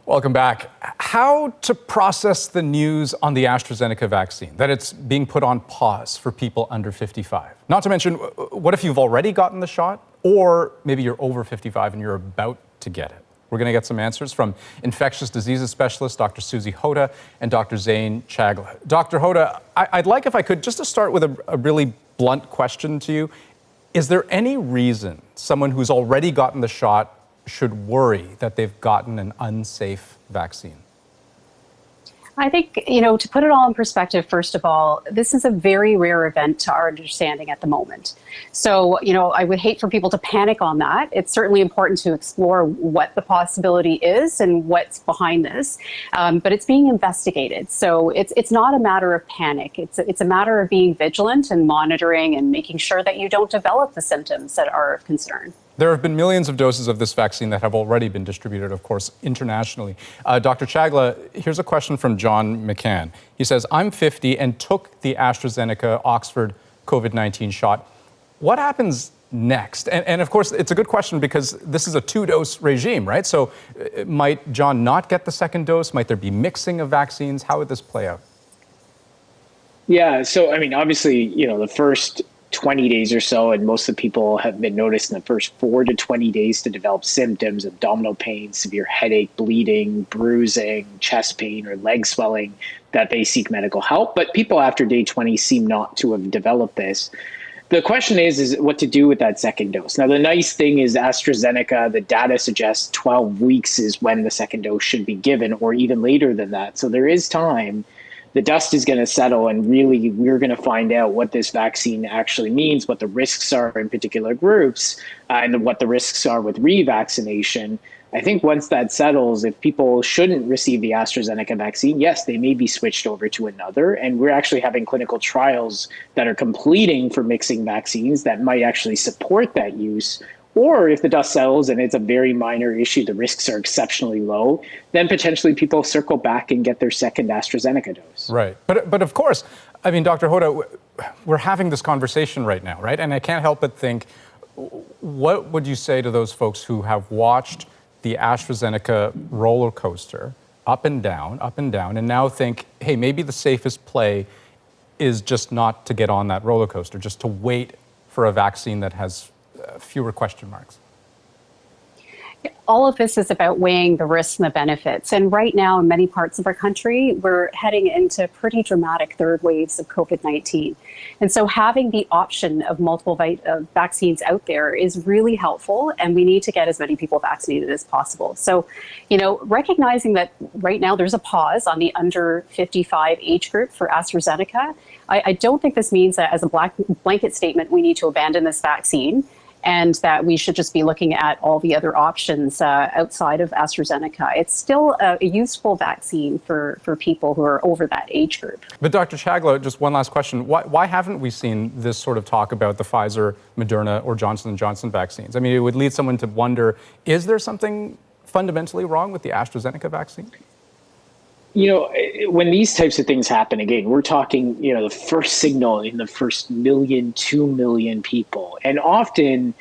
Welcome back. How to process the news on the AstraZeneca vaccine, that it's being put on pause for people under 55. Not to mention, what if you've already gotten the shot? Or maybe you're over 55 and you're about to get it. We're going to get some answers from infectious diseases specialist Dr. Susie Hoda and Dr. Zane Chagla. Dr. Hoda, I'd like, if I could, just to start with a really blunt question to you. Is there any reason someone who's already gotten the shot should worry that they've gotten an unsafe vaccine? I think, to put it all in perspective, first of all, this is a very rare event to our understanding at the moment. So, I would hate for people to panic on that. It's certainly important to explore what the possibility is and what's behind this, but it's being investigated. So it's not a matter of panic. It's a matter of being vigilant and monitoring and making sure that you don't develop the symptoms that are of concern. There have been millions of doses of this vaccine that have already been distributed, of course, internationally. Dr. Chagla, here's a question from John McCann. He says, I'm 50 and took the AstraZeneca Oxford COVID-19 shot. What happens next? And of course, it's a good question because this is a 2-dose regime, right? So might John not get the second dose? Might there be mixing of vaccines? How would this play out? Yeah, so obviously, the first 20 days or so, and most of the people have been noticed in the first 4 to 20 days to develop symptoms: abdominal pain, severe headache, bleeding, bruising, chest pain, or leg swelling, that they seek medical help. But people after day 20 seem not to have developed this. The question is what to do with that second dose. Now, the nice thing is AstraZeneca, the data suggests 12 weeks is when the second dose should be given, or even later than that. So there is time. The dust is going to settle, and really we're going to find out what this vaccine actually means, what the risks are in particular groups, and what the risks are with revaccination. I think once that settles, if people shouldn't receive the AstraZeneca vaccine, yes, they may be switched over to another. And we're actually having clinical trials that are completing for mixing vaccines that might actually support that use. Or if the dust settles and it's a very minor issue, the risks are exceptionally low, then potentially people circle back and get their second AstraZeneca dose. Right. But of course, Dr. Hoda, we're having this conversation right now, right? And I can't help but think, what would you say to those folks who have watched the AstraZeneca roller coaster up and down, and now think, hey, maybe the safest play is just not to get on that roller coaster, just to wait for a vaccine that has fewer question marks? All of this is about weighing the risks and the benefits. And right now, in many parts of our country, we're heading into pretty dramatic third waves of COVID-19. And so having the option of multiple vaccines out there is really helpful, and we need to get as many people vaccinated as possible. So, recognizing that right now there's a pause on the under 55 age group for AstraZeneca, I don't think this means that as a blanket statement, we need to abandon this vaccine, and that we should just be looking at all the other options outside of AstraZeneca. It's still a useful vaccine for people who are over that age group. But Dr. Chagla, just one last question. Why haven't we seen this sort of talk about the Pfizer, Moderna, or Johnson & Johnson vaccines? It would lead someone to wonder, is there something fundamentally wrong with the AstraZeneca vaccine? When these types of things happen, again, we're talking, the first signal in the first 1 million, 2 million people. And often,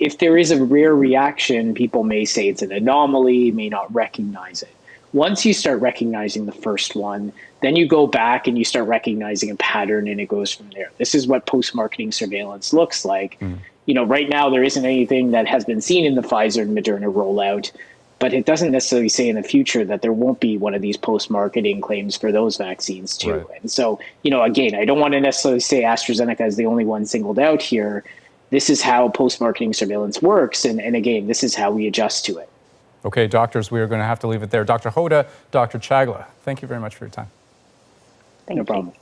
if there is a rare reaction, people may say it's an anomaly, may not recognize it. Once you start recognizing the first one, then you go back and you start recognizing a pattern, and it goes from there. This is what post-marketing surveillance looks like. Right now, there isn't anything that has been seen in the Pfizer and Moderna rollout. But it doesn't necessarily say in the future that there won't be one of these post-marketing claims for those vaccines too. Right. And so, again, I don't want to necessarily say AstraZeneca is the only one singled out here. This is how post-marketing surveillance works. And again, this is how we adjust to it. Okay, doctors, we are going to have to leave it there. Dr. Hoda, Dr. Chagla, thank you very much for your time. Thank you. No problem.